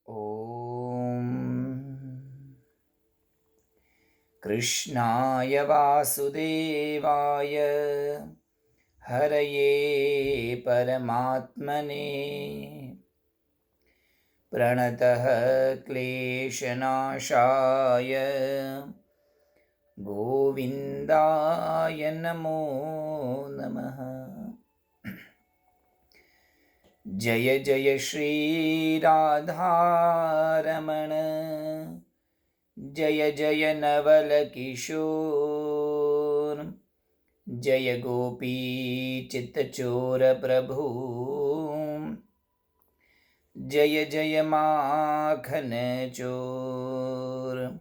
ॐ कृष्णाय वासुदेवाय हरये परमात्मने प्रणतः क्लेशनाशाय गोविन्दाय नमो नमः। जय जय श्रीराधारमण जय जय नवल किशोर जय गोपी चित्तचोर प्रभु जय जय माखन चोर।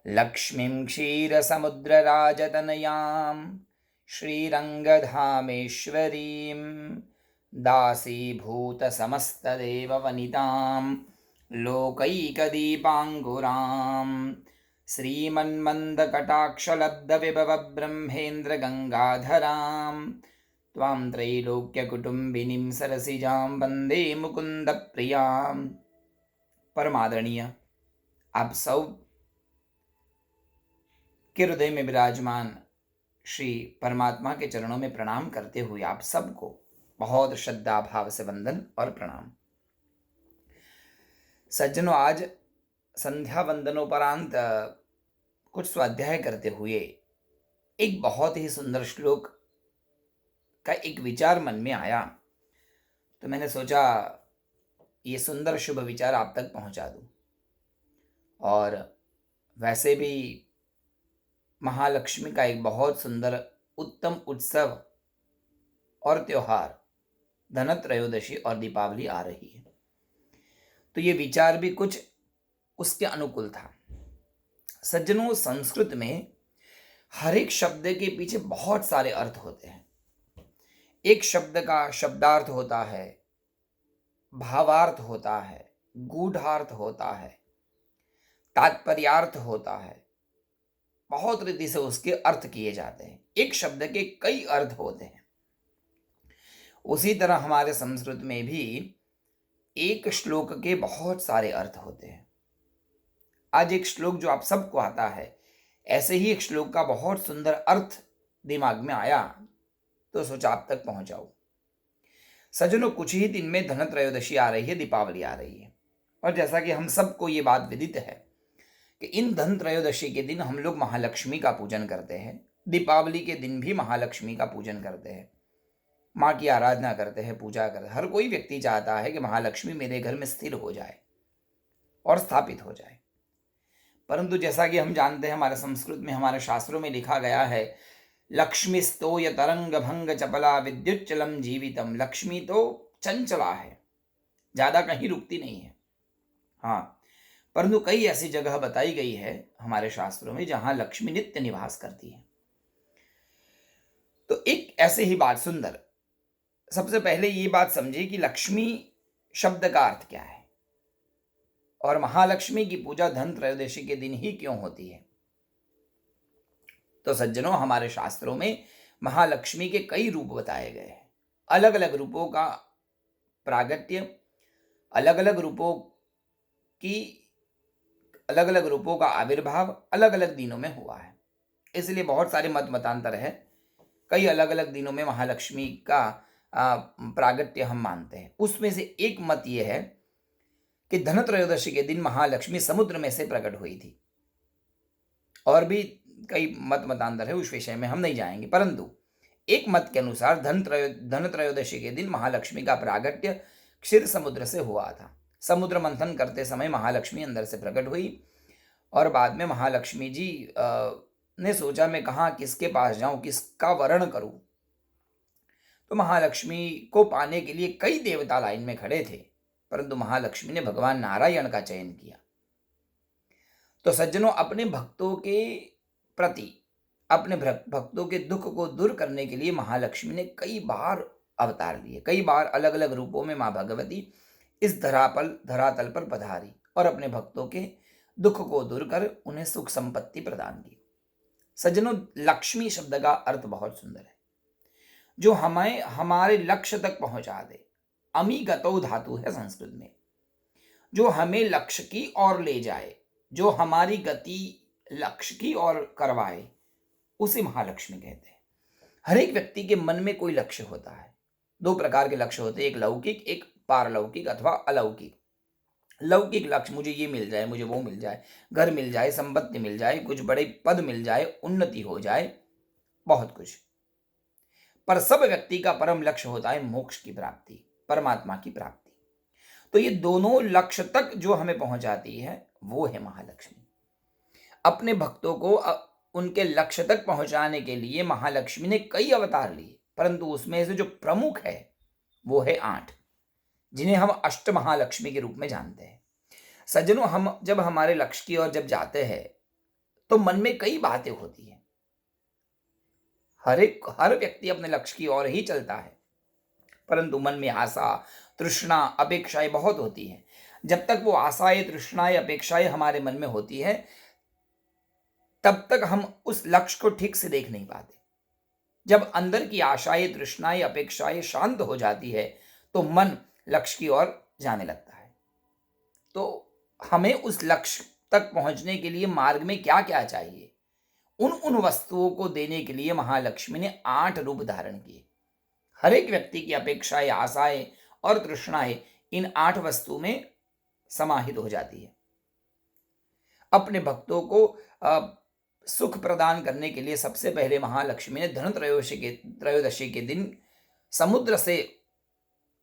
लक्ष्मीं क्षीरसमुद्रराजतनयां श्रीरङ्गधामेश्वरीं दासीभूतसमस्तदेववनितां लोकैकदीपाङ्कुरां श्रीमन्मन्दकटाक्षलब्धविभवब्रह्मेन्द्रगङ्गाधरां त्वां त्रैलोक्यकुटुम्बिनीं सरसिजां वन्दे मुकुन्दप्रियां। परमादरणीय आप सब के हृदय में विराजमान श्री परमात्मा के चरणों में प्रणाम करते हुए आप सबको बहुत श्रद्धा भाव से वंदन और प्रणाम। सज्जनों, आज संध्या वंदनोपरांत कुछ स्वाध्याय करते हुए एक बहुत ही सुंदर श्लोक का एक विचार मन में आया, तो मैंने सोचा ये सुंदर शुभ विचार आप तक पहुंचा दूं। और वैसे भी महालक्ष्मी का एक बहुत सुंदर उत्तम उत्सव और त्योहार धनत्रयोदशी और दीपावली आ रही है, तो ये विचार भी कुछ उसके अनुकूल था। सज्जनों, संस्कृत में हर एक शब्द के पीछे बहुत सारे अर्थ होते हैं। एक शब्द का शब्दार्थ होता है, भावार्थ होता है, गूढ़ार्थ होता है, तात्पर्यार्थ होता है, बहुत रीति से उसके अर्थ किए जाते हैं। एक शब्द के कई अर्थ होते हैं। उसी तरह हमारे संस्कृत में भी एक श्लोक के बहुत सारे अर्थ होते हैं। आज एक श्लोक जो आप सबको आता है, ऐसे ही एक श्लोक का बहुत सुंदर अर्थ दिमाग में आया, तो सोचा आप तक पहुंचाऊं। सज्जनों, कुछ ही दिन में धनत्रयोदशी आ रही है, दीपावली आ रही है। और जैसा कि हम सबको ये बात विदित है कि इन धनत्रयोदशी के दिन हम लोग महालक्ष्मी का पूजन करते हैं। दीपावली के दिन भी महालक्ष्मी का पूजन करते हैं, माँ की आराधना करते हैं, पूजा करते हैं। हर कोई व्यक्ति चाहता है कि महालक्ष्मी मेरे घर में स्थिर हो जाए और स्थापित हो जाए। परंतु जैसा कि हम जानते हैं, हमारे संस्कृत में, हमारे शास्त्रों में लिखा गया है, लक्ष्मी स्तोय तरंग भंग चपला विद्युच्चलम जीवितम। लक्ष्मी तो चंचला है, ज्यादा कहीं रुकती नहीं है। हाँ, परंतु कई ऐसी जगह बताई गई है हमारे शास्त्रों में जहां लक्ष्मी नित्य निवास करती है। तो एक ऐसे ही बात सुंदर, सबसे पहले ये बात समझिए कि लक्ष्मी शब्द का अर्थ क्या है और महालक्ष्मी की पूजा धनत्रयोदशी के दिन ही क्यों होती है। तो सज्जनों, हमारे शास्त्रों में महालक्ष्मी के कई रूप बताए गए हैं। अलग अलग रूपों का प्रागट्य, अलग अलग रूपों का आविर्भाव अलग अलग दिनों में हुआ है। इसलिए बहुत सारे मत मतांतर है। कई अलग अलग दिनों में महालक्ष्मी का प्रागट्य हम मानते हैं। उसमें से एक मत यह है कि धनत्रयोदशी के दिन महालक्ष्मी समुद्र में से प्रकट हुई थी। और भी कई मत मतांतर है, उस विषय में हम नहीं जाएंगे। परंतु एक मत के अनुसार धनत्रयोदशी के दिन महालक्ष्मी का प्रागट्य क्षीर समुद्र से हुआ था। समुद्र मंथन करते समय महालक्ष्मी अंदर से प्रकट हुई और बाद में महालक्ष्मी जी ने सोचा, मैं कहाँ किसके पास जाऊं, किसका वरण करूं। तो महालक्ष्मी को पाने के लिए कई देवता लाइन में खड़े थे, परंतु महालक्ष्मी ने भगवान नारायण का चयन किया। तो सज्जनों, अपने भक्तों के प्रति, अपने भक्तों के दुख को दूर करने के लिए महालक्ष्मी ने कई बार अवतार लिए, कई बार अलग अलग रूपों में माँ भगवती इस धरातल पर पधारी और अपने भक्तों के दुख को दूर कर उन्हें सुख संपत्ति प्रदान की। सज्जनों, लक्ष्मी शब्द का अर्थ बहुत सुंदर है, जो हमें हमारे लक्ष्य तक पहुंचा दे। अमी गतौ धातु है संस्कृत में। जो हमें लक्ष्य की ओर ले जाए, जो हमारी गति लक्ष्य की ओर करवाए, उसे महालक्ष्मी कहते हैं। हर एक व्यक्ति के मन में कोई लक्ष्य होता है। दो प्रकार के लक्ष्य होते हैं, एक लौकिक, एक पारलौकिक अथवा अलौकिक। लौकिक लक्ष्य, मुझे ये मिल जाए, मुझे वो मिल जाए, घर मिल जाए, संपत्ति मिल जाए, कुछ बड़े पद मिल जाए, उन्नति हो जाए, बहुत कुछ। पर सब व्यक्ति का परम लक्ष्य होता है मोक्ष की प्राप्ति, परमात्मा की प्राप्ति। तो ये दोनों लक्ष्य तक जो हमें पहुंचाती है वो है महालक्ष्मी। अपने भक्तों को उनके लक्ष्य तक पहुंचाने के लिए महालक्ष्मी ने कई अवतार लिए, परंतु उसमें से जो प्रमुख है वो है 8, जिन्हें हम अष्ट महालक्ष्मी के रूप में जानते हैं। सज्जनों, हम जब हमारे लक्ष्य की ओर जब जाते हैं तो मन में कई बातें होती हैं। हर व्यक्ति अपने लक्ष्य की ओर ही चलता है, परंतु मन में आशा, तृष्णा, अपेक्षाएं बहुत होती हैं। जब तक वो आशाएं, तृष्णाएं, अपेक्षाएं हमारे मन में होती है, तब तक हम उस लक्ष्य को ठीक से देख नहीं पाते। जब अंदर की आशाएं, तृष्णाएं, अपेक्षाएं शांत हो जाती है तो मन लक्ष्य की ओर जाने लगता है। तो हमें उस लक्ष्य तक पहुंचने के लिए मार्ग में क्या क्या चाहिए, उन वस्तुओं को देने के लिए महालक्ष्मी ने 8 रूप धारण किए। हर एक व्यक्ति की अपेक्षाएं, आशाएं और तृष्णाएं इन 8 वस्तु में समाहित हो जाती है। अपने भक्तों को सुख प्रदान करने के लिए सबसे पहले महालक्ष्मी ने त्रयोदशी के दिन समुद्र से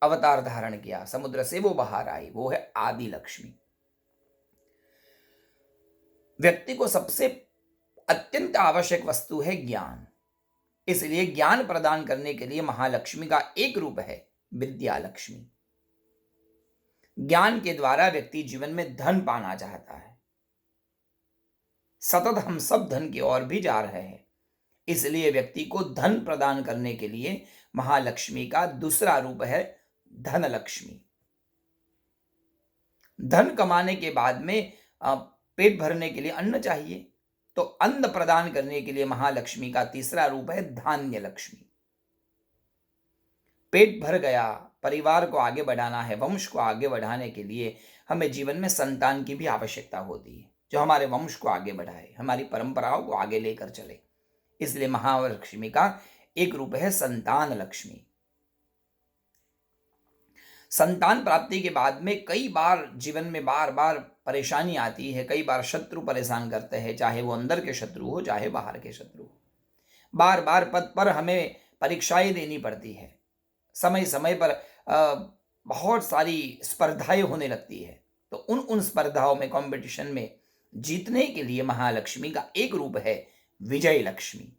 अवतार धारण किया। समुद्र से वो बाहर आई, वो है आदि लक्ष्मी। व्यक्ति को सबसे अत्यंत आवश्यक वस्तु है ज्ञान, इसलिए ज्ञान प्रदान करने के लिए महालक्ष्मी का एक रूप है विद्या लक्ष्मी। ज्ञान के द्वारा व्यक्ति जीवन में धन पाना चाहता है। सतत हम सब धन की ओर भी जा रहे हैं, इसलिए व्यक्ति को धन प्रदान करने के लिए महालक्ष्मी का दूसरा रूप है धन लक्ष्मी। धन कमाने के बाद में पेट भरने के लिए अन्न चाहिए, तो अन्न प्रदान करने के लिए महालक्ष्मी का तीसरा रूप है धान्य लक्ष्मी। पेट भर गया, परिवार को आगे बढ़ाना है, वंश को आगे बढ़ाने के लिए हमें जीवन में संतान की भी आवश्यकता होती है, जो हमारे वंश को आगे बढ़ाए, हमारी परंपराओं को आगे लेकर चले। इसलिए महालक्ष्मी का एक रूप है संतान लक्ष्मी। संतान प्राप्ति के बाद में कई बार जीवन में बार बार परेशानी आती है, कई बार शत्रु परेशान करते हैं, चाहे वो अंदर के शत्रु हो चाहे बाहर के शत्रु हो। बार बार पद पर हमें परीक्षाएं देनी पड़ती है, समय समय पर बहुत सारी स्पर्धाएं होने लगती है। तो उन स्पर्धाओं में, कंपटीशन में जीतने के लिए महालक्ष्मी का एक रूप है विजय लक्ष्मी।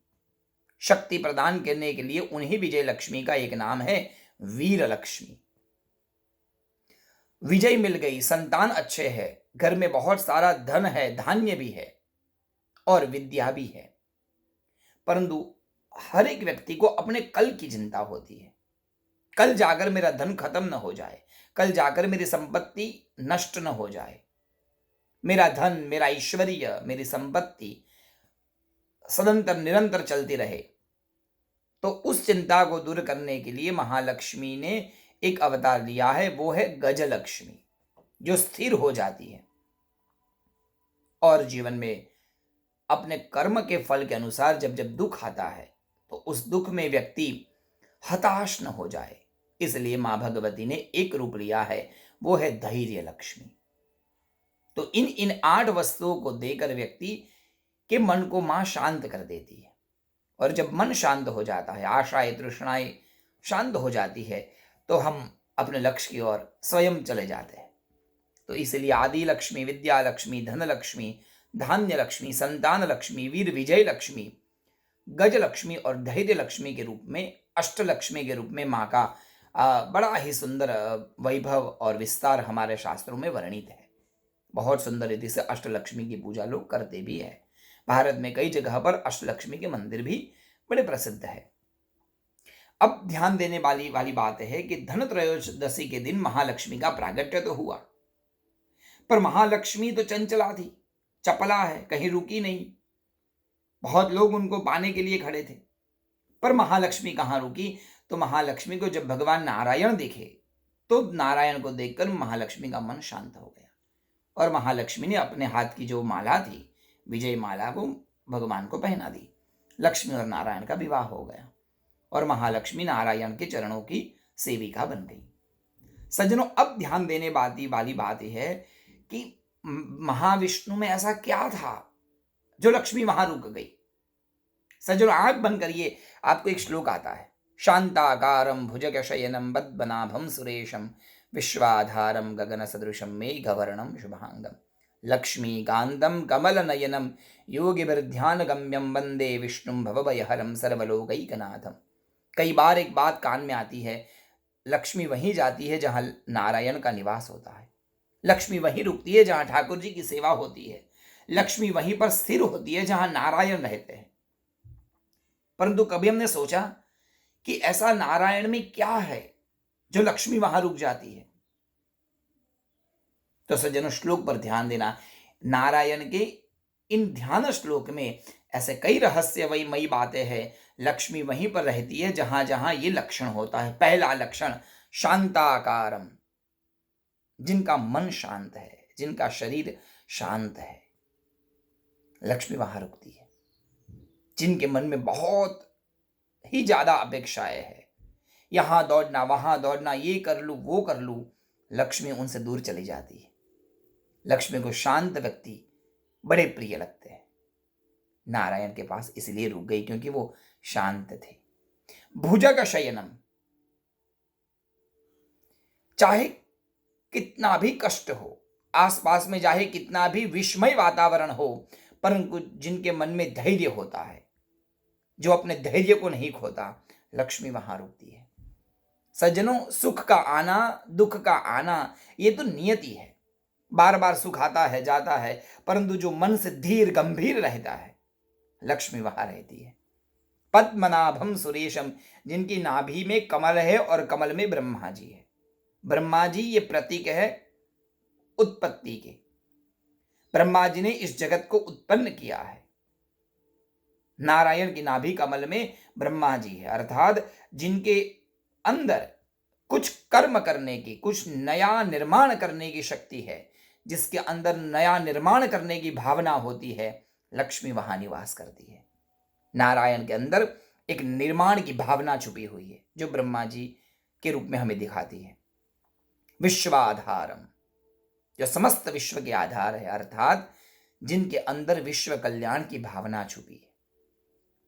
शक्ति प्रदान करने के लिए उन्हीं विजय लक्ष्मी का एक नाम है वीर लक्ष्मी। विजय मिल गई, संतान अच्छे है, घर में बहुत सारा धन है, धान्य भी है और विद्या भी है, परंतु हर एक व्यक्ति को अपने कल की चिंता होती है। कल जाकर मेरा धन खत्म न हो जाए, कल जाकर मेरी संपत्ति नष्ट न हो जाए, मेरा धन, मेरा ऐश्वर्य, मेरी संपत्ति सदंतर निरंतर चलती रहे। तो उस चिंता को दूर करने के लिए महालक्ष्मी ने एक अवतार लिया है, वो है गजलक्ष्मी, जो स्थिर हो जाती है और जीवन में अपने कर्म के फल के अनुसार जब जब दुख आता है तो उस दुख में व्यक्ति हताश न हो जाए। इसलिए मां भगवती ने एक रूप लिया है, वो है धैर्य लक्ष्मी। तो इन 8 वस्तुओं को देकर व्यक्ति के मन को मां शांत कर देती है, और जब मन शांत हो जाता है, आशाएं, तृष्णाएं शांत हो जाती है, तो हम अपने लक्ष्य की ओर स्वयं चले जाते हैं। तो इसलिए आदि लक्ष्मी, विद्या लक्ष्मी, धन लक्ष्मी, धान्य लक्ष्मी, संतान लक्ष्मी, वीर विजय लक्ष्मी, गज लक्ष्मी और धैर्य लक्ष्मी के रूप में, अष्ट लक्ष्मी के रूप में माँ का बड़ा ही सुंदर वैभव और विस्तार हमारे शास्त्रों में वर्णित है। बहुत सुंदर रीति से अष्टलक्ष्मी की पूजा लोग करते भी है। भारत में कई जगह पर अष्टलक्ष्मी के मंदिर भी बड़े प्रसिद्ध है। अब ध्यान देने वाली बात है कि धन त्रयोदशी के दिन महालक्ष्मी का प्रागट्य तो हुआ, पर महालक्ष्मी तो चंचला थी, चपला है, कहीं रुकी नहीं। बहुत लोग उनको पाने के लिए खड़े थे, पर महालक्ष्मी कहाँ रुकी। तो महालक्ष्मी को जब भगवान नारायण देखे तो नारायण को देखकर महालक्ष्मी का मन शांत हो गया। और महालक्ष्मी ने अपने हाथ की जो माला थी, विजय माला, वो भगवान को पहना दी। लक्ष्मी और नारायण का विवाह हो गया और महालक्ष्मी नारायण के चरणों की सेविका बन गई। सज्जनों, अब ध्यान देने वाली बात यह है कि महाविष्णु में ऐसा क्या था जो लक्ष्मी वहां रुक गई। सज्जनों, आंख बंद करिए, आपको एक श्लोक आता है। शांताकारं भुजगशयनं पद्मनाभं सुरेशं विश्वाधारं गगन सदृशं मेघवर्णं शुभांगं लक्ष्मीकान्तं कमलनयनं योगिभिर्ध्यानगम्यं वंदे विष्णुं भवभयहरं सर्वलोकैकनाथं। कई बार एक बात कान में आती है, लक्ष्मी वहीं जाती है जहां नारायण का निवास होता है। लक्ष्मी वहीं रुकती है जहां ठाकुर जी की सेवा होती है। लक्ष्मी वहीं पर स्थिर होती है जहां नारायण रहते हैं। परंतु कभी हमने सोचा कि ऐसा नारायण में क्या है जो लक्ष्मी वहां रुक जाती है? तो सज्जनों, श्लोक पर ध्यान देना। नारायण के इन ध्यान श्लोक में ऐसे कई रहस्यमयी बातें हैं। लक्ष्मी वहीं पर रहती है जहां जहां ये लक्षण होता है। पहला लक्षण, शांताकारम, जिनका मन शांत है, जिनका शरीर शांत है, लक्ष्मी वहां रुकती है। जिनके मन में बहुत ही ज्यादा अपेक्षाएं है, यहां दौड़ना, वहां दौड़ना, ये कर लूं, वो कर लूं, लक्ष्मी उनसे दूर चली जाती है। लक्ष्मी को शांत व्यक्ति बड़े प्रिय लगते हैं। नारायण के पास इसलिए रुक गई क्योंकि वो शांत थे। भुजग शयनम, चाहे कितना भी कष्ट हो, आसपास में चाहे कितना भी विस्मय वातावरण हो, परंतु जिनके मन में धैर्य होता है, जो अपने धैर्य को नहीं खोता, लक्ष्मी वहां रुकती है। सज्जनों, सुख का आना, दुख का आना, ये तो नियति है। बार बार सुख आता है, जाता है, परंतु जो मन से धीर गंभीर रहता है, लक्ष्मी वहां रहती है। पद्मनाभम सुरेशम, जिनकी नाभि में कमल है और कमल में ब्रह्मा जी है। ब्रह्मा जी ये प्रतीक है उत्पत्ति के। ब्रह्मा जी ने इस जगत को उत्पन्न किया है। नारायण की नाभि कमल में ब्रह्मा जी है, अर्थात जिनके अंदर कुछ कर्म करने की, कुछ नया निर्माण करने की शक्ति है, जिसके अंदर नया निर्माण करने की भावना होती है, लक्ष्मी वहां निवास करती है। नारायण के अंदर एक निर्माण की भावना छुपी हुई है, जो ब्रह्मा जी के रूप में हमें दिखाती है। विश्वाधारम, जो समस्त विश्व के आधार है, अर्थात जिनके अंदर विश्व कल्याण की भावना छुपी है,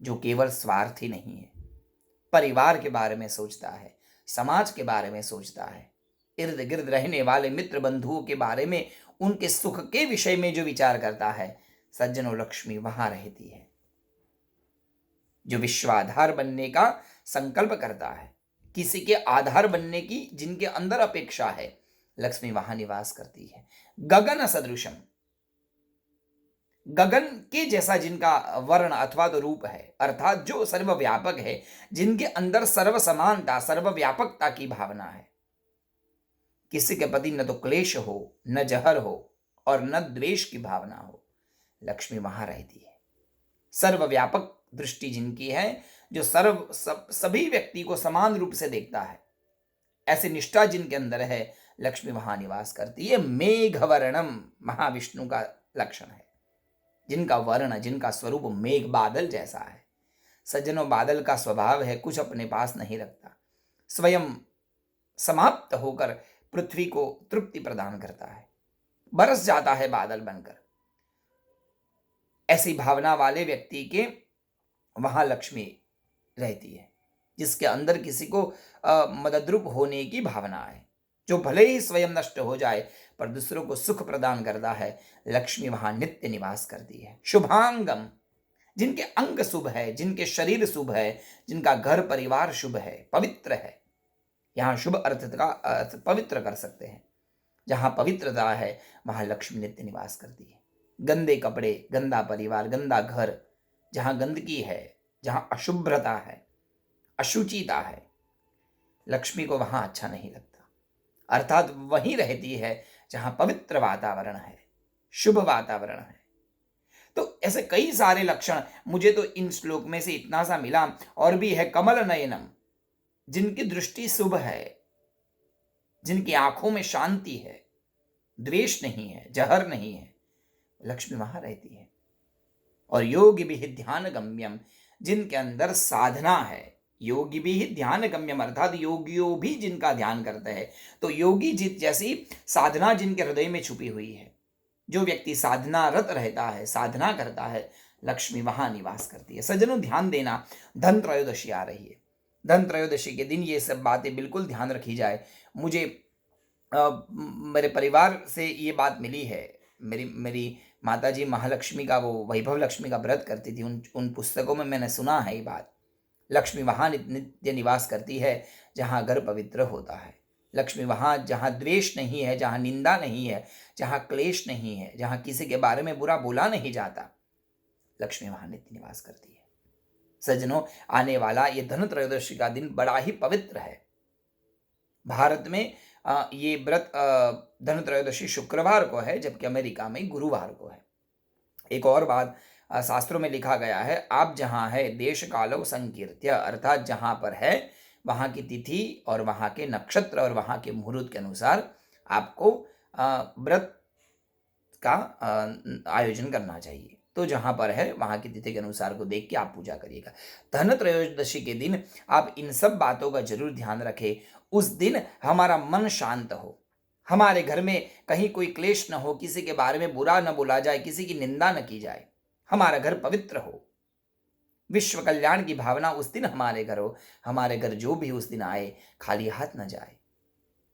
जो केवल स्वार्थी नहीं है, परिवार के बारे में सोचता है, समाज के बारे में सोचता है, इर्द गिर्द रहने वाले मित्र बंधुओं के बारे में, उनके सुख के विषय में जो विचार करता है, सज्जनों, लक्ष्मी वहां रहती है। जो विश्वाधार बनने का संकल्प करता है, किसी के आधार बनने की जिनके अंदर अपेक्षा है, लक्ष्मी वहां निवास करती है। गगन सदृशम, गगन के जैसा जिनका वर्ण अथवा तो रूप है, अर्थात जो सर्वव्यापक है, जिनके अंदर सर्व समानता, सर्वव्यापकता की भावना है। किसी के प्रति न तो क्लेश हो, न जहर हो और न द्वेष की भावना हो, लक्ष्मी वहां रहती है। सर्वव्यापक दृष्टि जिनकी है, जो सभी व्यक्ति को समान रूप से देखता है, ऐसी निष्ठा जिनके अंदर है, लक्ष्मी वहां निवास करती है। मेघवर्णम, महाविष्णु का लक्षण है, जिनका वर्ण, जिनका स्वरूप मेघ, बादल जैसा है। सज्जनों, बादल का स्वभाव है कुछ अपने पास नहीं रखता, स्वयं समाप्त होकर पृथ्वी को तृप्ति प्रदान करता है, बरस जाता है बादल बनकर। ऐसी भावना वाले व्यक्ति के वहां लक्ष्मी रहती है, जिसके अंदर किसी को मददरूप होने की भावना है, जो भले ही स्वयं नष्ट हो जाए पर दूसरों को सुख प्रदान करता है, लक्ष्मी वहां नित्य निवास करती है। शुभांगम, जिनके अंग शुभ है, जिनके शरीर शुभ है, जिनका घर परिवार शुभ है, पवित्र है। यहां शुभ अर्थ का पवित्र कर सकते हैं। जहां पवित्रता है, वहां लक्ष्मी नित्य निवास करती है। गंदे कपड़े, गंदा परिवार, गंदा घर, जहां गंदगी है, जहां अशुभ्रता है, अशुचिता है, लक्ष्मी को वहां अच्छा नहीं लगता। अर्थात वहीं रहती है जहां पवित्र वातावरण है, शुभ वातावरण है। तो ऐसे कई सारे लक्षण, मुझे तो इन श्लोक में से इतना सा मिला। और भी है कमल नयनम, जिनकी दृष्टि शुभ है, जिनकी आंखों में शांति है, द्वेष नहीं है, जहर नहीं है, लक्ष्मी वहां रहती है। और योगी भी ध्यान गम्यम, जिनके अंदर साधना है, योगी भी ध्यान गम्यम अर्थात योगियों भी जिनका ध्यान करते हैं, तो योगी जित जैसी साधना जिनके हृदय में छुपी हुई है, जो व्यक्ति साधना रत रहता है, साधना करता है, लक्ष्मी वहां निवास करती है। सज्जनों ध्यान देना, धन त्रयोदशी आ रही है। धन त्रयोदशी के दिन ये सब बातें बिल्कुल ध्यान रखी जाए। मुझे मेरे परिवार से ये बात मिली है। मेरी मेरी माताजी महालक्ष्मी का, वो वैभव लक्ष्मी का व्रत करती थी। उन पुस्तकों में मैंने सुना है ये बात। लक्ष्मी वहाँ नित्य निवास करती है जहाँ घर पवित्र होता है। लक्ष्मी वहाँ जहाँ द्वेष नहीं है, जहाँ निंदा नहीं है, जहाँ क्लेश नहीं है, जहाँ किसी के बारे में बुरा बोला नहीं जाता, लक्ष्मी वहाँ नित्य निवास करती है। सज्जनों, आने वाला ये धन त्रयोदशी का दिन बड़ा ही पवित्र है। भारत में ये व्रत धन त्रयोदशी शुक्रवार को है, जबकि अमेरिका में गुरुवार को है। एक और बात शास्त्रों में लिखा गया है, आप जहाँ है देश कालो संकीर्त्य, अर्थात जहाँ पर है वहाँ की तिथि और वहाँ के नक्षत्र और वहाँ के मुहूर्त के अनुसार आपको व्रत का आयोजन करना चाहिए। तो जहाँ पर है वहाँ की तिथि के अनुसार को देख के आप पूजा करिएगा। धन त्रयोदशी के दिन आप इन सब बातों का जरूर ध्यान रखें। उस दिन हमारा मन शांत हो, हमारे घर में कहीं कोई क्लेश न हो, किसी के बारे में बुरा न बोला जाए, किसी की निंदा न की जाए, हमारा घर पवित्र हो, विश्व कल्याण की भावना उस दिन हमारे घर हो, हमारे घर जो भी उस दिन आए खाली हाथ न जाए।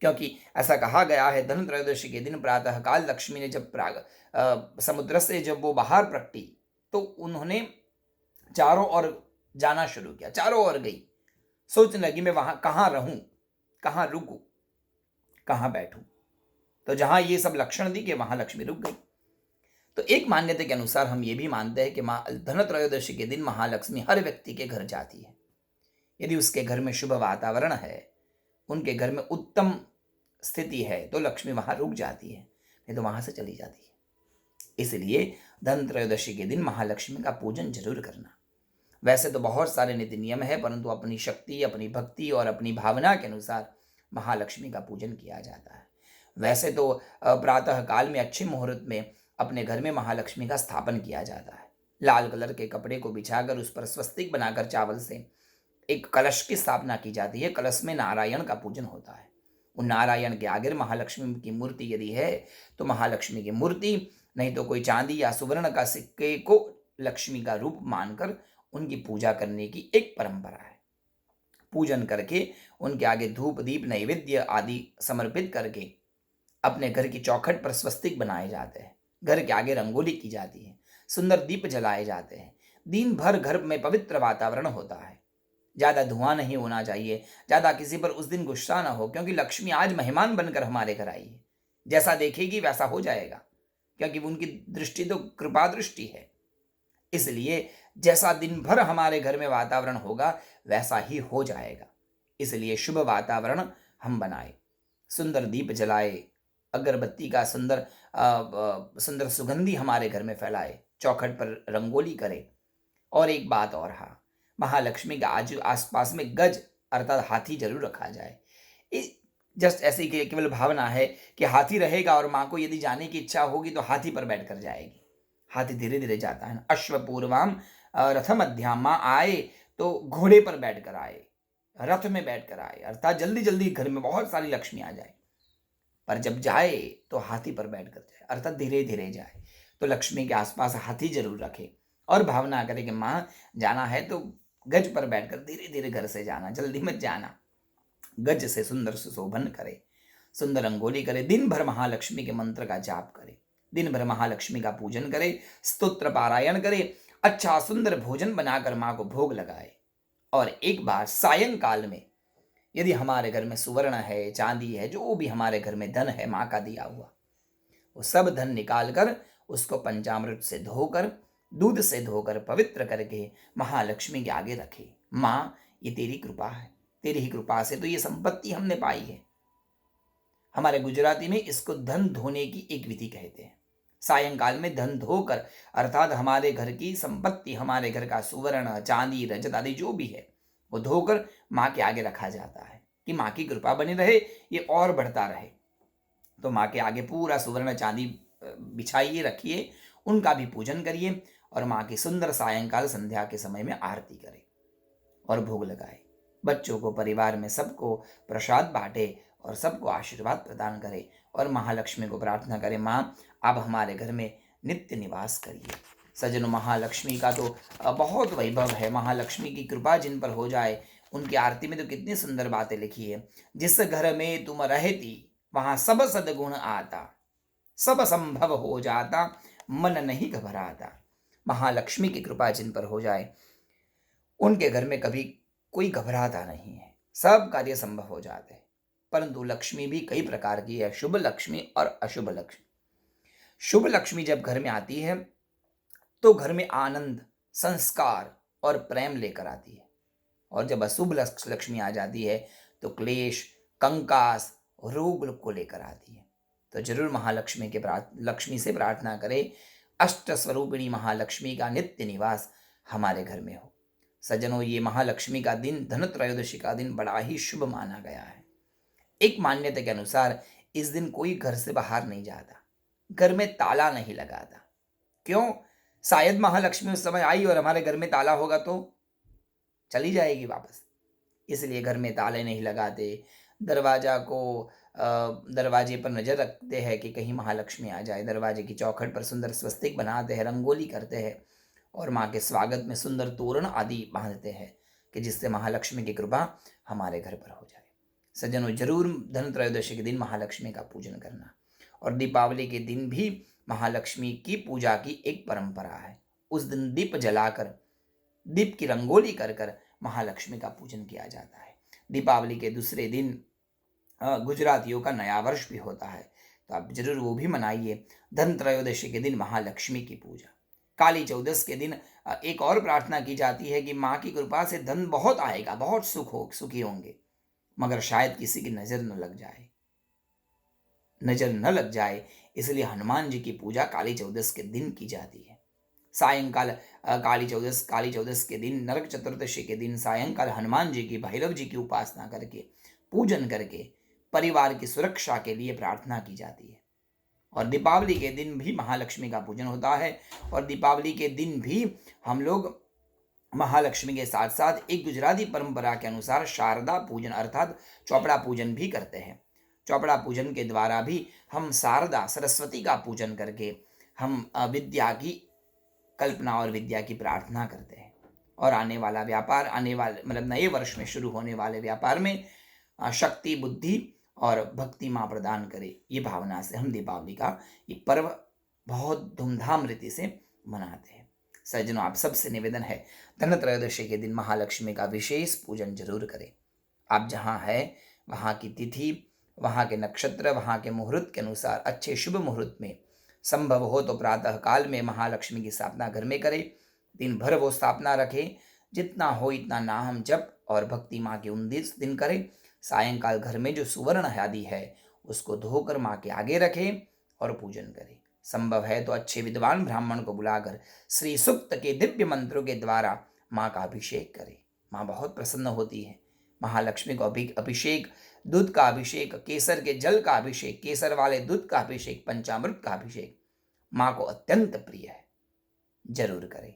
क्योंकि ऐसा कहा गया है, धन त्रयोदशी के दिन प्रातः काल लक्ष्मी ने जब समुद्र से जब वो बाहर प्रकटी, तो उन्होंने चारों ओर जाना शुरू किया, चारों ओर गई, सोचने लगी मैं वहां कहाँ रहूं, कहाँ रुकूं, कहाँ बैठूं। तो जहां ये सब लक्षण दी कि वहां लक्ष्मी रुक गई। तो एक मान्यता के अनुसार हम ये भी मानते हैं कि धन त्रयोदशी के दिन महालक्ष्मी हर व्यक्ति के घर जाती है। यदि उसके घर में शुभ वातावरण है, उनके घर में उत्तम स्थिति है, तो लक्ष्मी वहां रुक जाती है, नहीं तो वहां से चली जाती है। इसलिए धन त्रयोदशी के दिन महालक्ष्मी का पूजन जरूर करना। वैसे तो बहुत सारे नीति नियम है, परंतु अपनी शक्ति, अपनी भक्ति और अपनी भावना के अनुसार महालक्ष्मी का पूजन किया जाता है। वैसे तो प्रातः काल में अच्छे मुहूर्त में अपने घर में महालक्ष्मी का स्थापन किया जाता है। लाल कलर के कपड़े को बिछाकर उस पर स्वस्तिक बनाकर चावल से एक कलश की स्थापना की जाती है। कलश में नारायण का पूजन होता है। उन नारायण के आगे महालक्ष्मी की मूर्ति यदि है तो महालक्ष्मी की मूर्ति, नहीं तो कोई चांदी या सुवर्ण का सिक्के को लक्ष्मी का रूप मानकर उनकी पूजा करने की एक परंपरा है। पूजन करके उनके आगे धूप दीप नैवेद्य आदि समर्पित करके अपने घर की चौखट पर स्वस्तिक बनाए जाते हैं। घर के आगे रंगोली की जाती है, सुंदर दीप जलाए जाते हैं। दिन भर घर में पवित्र वातावरण होता है। ज़्यादा धुआं नहीं होना चाहिए, ज़्यादा किसी पर उस दिन गुस्सा ना हो, क्योंकि लक्ष्मी आज मेहमान बनकर हमारे घर आई है। जैसा देखेगी वैसा हो जाएगा, क्योंकि उनकी दृष्टि तो कृपा दृष्टि है। इसलिए जैसा दिन भर हमारे घर में वातावरण होगा वैसा ही हो जाएगा। इसलिए शुभ वातावरण हम बनाए, सुंदर दीप जलाए, अगरबत्ती का सुंदर सुंदर सुगंधी हमारे घर में फैलाए, चौखट पर रंगोली करे। और एक बात और, हाँ, महालक्ष्मी का आज आसपास में गज अर्थात हाथी जरूर रखा जाए। जस्ट ऐसी केवल भावना है कि हाथी रहेगा और माँ को यदि जाने की इच्छा होगी तो हाथी पर बैठकर जाएगी। हाथी धीरे धीरे जाता है ना, अश्वपूर्वाम रथम अध्याम, माँ आए तो घोड़े पर बैठकर आए, रथ में बैठकर आए, अर्थात जल्दी जल्दी घर में बहुत सारी लक्ष्मी आ जाए। पर जब जाए तो हाथी पर बैठकर जाए, अर्थात धीरे धीरे जाए। तो लक्ष्मी के आसपास हाथी जरूर रखे और भावना करे कि माँ जाना है तो गज पर बैठकर धीरे धीरे घर से जाना, जल्दी मत जाना। गज से सुंदर सुशोभन करे, सुंदर रंगोली करे, दिन भर महालक्ष्मी के मंत्र का जाप करे, दिन भर महालक्ष्मी का पूजन करे, स्तोत्र पारायण करे, अच्छा सुंदर भोजन बनाकर माँ को भोग लगाए। और एक बार सायंकाल में यदि हमारे घर में सुवर्ण है, चांदी है, जो भी हमारे घर में धन है माँ का दिया हुआ, वो सब धन निकाल कर उसको पंचामृत से धोकर, दूध से धोकर पवित्र करके महालक्ष्मी के आगे रखे। माँ, ये तेरी कृपा है, तेरी ही कृपा से तो ये संपत्ति हमने पाई है। हमारे गुजराती में इसको धन धोने की एक विधि कहते हैं। सायंकाल में धन धोकर, अर्थात हमारे घर की संपत्ति, हमारे घर का सुवर्ण, चांदी, रजत आदि जो भी है वो धोकर माँ के आगे रखा जाता है कि माँ की कृपा बनी रहे, ये और बढ़ता रहे। तो माँ के आगे पूरा सुवर्ण चांदी बिछाइए, रखिए, उनका भी पूजन करिए और माँ की सुंदर सायंकाल संध्या के समय में आरती करें और भोग लगाए। बच्चों को, परिवार में सबको प्रसाद बांटे और सबको आशीर्वाद प्रदान करे और महालक्ष्मी को प्रार्थना करें, माँ आप हमारे घर में नित्य निवास करिए। सज्जनों, महालक्ष्मी का तो बहुत वैभव है। महालक्ष्मी की कृपा जिन पर हो जाए, उनकी आरती में तो कितनी सुंदर बातें लिखी है। जिस घर में तुम रहती वहां सब सद्गुण आता, सब संभव हो जाता, मन नहीं घबराता। महालक्ष्मी की कृपा जिन पर हो जाए, उनके घर में कभी कोई घबराता नहीं है, सब कार्य संभव हो जाते हैं। परंतु लक्ष्मी भी कई प्रकार की है, शुभ लक्ष्मी और अशुभ लक्ष्मी। शुभ लक्ष्मी जब घर में आती है तो घर में आनंद, संस्कार और प्रेम लेकर आती है, और जब अशुभ लक्ष्मी आ जाती है तो क्लेश, कंकास, रोग को लेकर आती है। तो जरूर महालक्ष्मी के लक्ष्मी से प्रार्थना करें, अष्ट स्वरूपिणी महालक्ष्मी का नित्य निवास हमारे घर में हो। सज्जनों, ये महालक्ष्मी का दिन, धन त्रयोदशी का दिन बड़ा ही शुभ माना गया है। एक मान्यता के अनुसार इस दिन कोई घर से बाहर नहीं जाता, घर में ताला नहीं लगाता। क्यों? शायद महालक्ष्मी उस समय आई और हमारे घर में ताला होगा तो चली जाएगी वापस, इसलिए घर में ताले नहीं लगाते। दरवाजे पर नजर रखते हैं कि कहीं महालक्ष्मी आ जाए। दरवाजे की चौखट पर सुंदर स्वस्तिक बनाते हैं, रंगोली करते हैं और माँ के स्वागत में सुंदर तोरण आदि बांधते हैं कि जिससे महालक्ष्मी की कृपा हमारे घर पर हो जाए। सज्जनों, जरूर धन त्रयोदशी के दिन महालक्ष्मी का पूजन करना। और दीपावली के दिन भी महालक्ष्मी की पूजा की एक परंपरा है। उस दिन दीप जलाकर, दीप की रंगोली कर कर महालक्ष्मी का पूजन किया जाता है। दीपावली के दूसरे दिन गुजरातियों का नया वर्ष भी होता है, तो आप जरूर वो भी मनाइए। धन त्रयोदशी के दिन महालक्ष्मी की पूजा। काली चौदस के दिन एक और प्रार्थना की जाती है कि माँ की कृपा से धन बहुत आएगा, बहुत सुखी होंगे, मगर शायद किसी की नजर न लग जाए, इसलिए हनुमान जी की पूजा काली चौदस के दिन की जाती है। सायंकाल काली चौदस के दिन, नरक चतुर्दशी के दिन सायंकाल हनुमान जी की, भैरव जी की उपासना करके, पूजन करके परिवार की सुरक्षा के लिए प्रार्थना की जाती है। और दीपावली के दिन भी महालक्ष्मी का पूजन होता है। और दीपावली के दिन भी हम लोग महालक्ष्मी के साथ साथ एक गुजराती परंपरा के अनुसार शारदा पूजन अर्थात चौपड़ा पूजन भी करते हैं। चौपड़ा पूजन के द्वारा भी हम शारदा सरस्वती का पूजन करके हम विद्या की कल्पना और विद्या की प्रार्थना करते हैं। और आने वाले मतलब नए वर्ष में शुरू होने वाले व्यापार में शक्ति, बुद्धि और भक्ति माँ प्रदान करे, ये भावना से हम दीपावली का ये पर्व बहुत धूमधाम रीति से मनाते हैं। सज्जनों, आप सबसे निवेदन है, धन त्रयोदशी के दिन महालक्ष्मी का विशेष पूजन जरूर करें। आप जहाँ है वहाँ की तिथि, वहाँ के नक्षत्र, वहाँ के मुहूर्त के अनुसार अच्छे शुभ मुहूर्त में संभव हो तो प्रातः काल में महालक्ष्मी की स्थापना घर में करें। दिन भर वो स्थापना रखें, जितना हो इतना नाम जप और भक्ति माँ के 19 दिन करें। सायंकाल घर में जो सुवर्ण आदि है उसको धोकर माँ के आगे रखें और पूजन करें। संभव है तो अच्छे विद्वान ब्राह्मण को बुलाकर श्री सूक्त के दिव्य मंत्रों के द्वारा माँ का अभिषेक करें। माँ बहुत प्रसन्न होती है। महालक्ष्मी को अभिषेक, दूध का अभिषेक, केसर के जल का अभिषेक, केसर वाले दूध का अभिषेक, पंचामृत का अभिषेक माँ को अत्यंत प्रिय है। जरूर करें।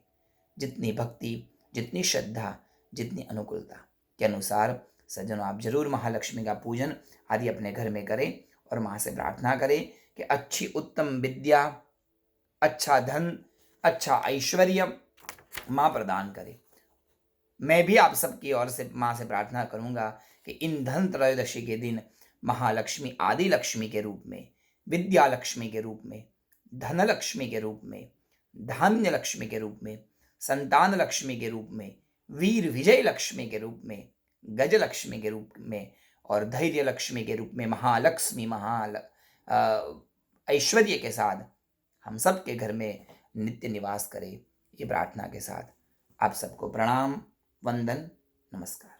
जितनी भक्ति, जितनी श्रद्धा, जितनी अनुकूलता के अनुसार सज्जनों, आप जरूर महालक्ष्मी का पूजन आदि अपने घर में करें और माँ से प्रार्थना करें कि अच्छी उत्तम विद्या, अच्छा धन, अच्छा ऐश्वर्य माँ प्रदान करे। मैं भी आप सबकी ओर से माँ से प्रार्थना करूंगा कि इन धन त्रयोदशी के दिन महालक्ष्मी आदि लक्ष्मी के रूप में, विद्या लक्ष्मी के रूप में, धन लक्ष्मी के रूप में, धान्य लक्ष्मी के रूप में, संतान लक्ष्मी के रूप में, वीर विजय लक्ष्मी के रूप में, गज लक्ष्मी के रूप में और धैर्य लक्ष्मी के रूप में महालक्ष्मी ऐश्वर्य के साथ हम सबके घर में नित्य निवास करे। ये प्रार्थना के साथ आप सबको प्रणाम, वंदन, नमस्कार।